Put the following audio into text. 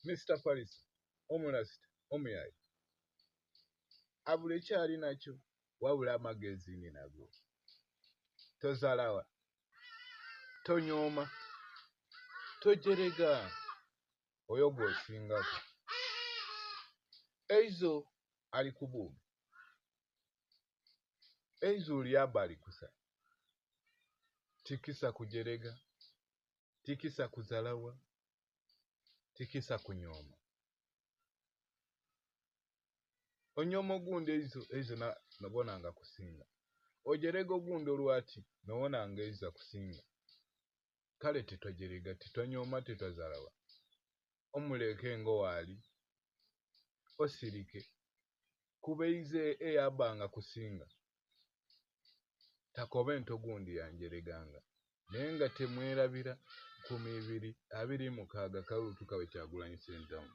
Mr. Paris omulasita omuyayi abula ekyali nakyo wabula amagezi ni nago tozalawa tonyooma tojerega oyo gw'osingako eizo alikubuga eizo uliaba alikusa tikisa kujerega tikisa kuzalawa tikisa kunyooma onyooma ogundi eizo nabonanga kusinga ojerega ogundi olwati nowonanga eizo kusinga kale titojerega titonyooma titozalawa omuleke ngo wali osirike kubeize eyabanga kusinga takobe nto gundi yanjereganga nenga temwerabira 226 Kalulu tukawe Kyagulanyi Ssentamu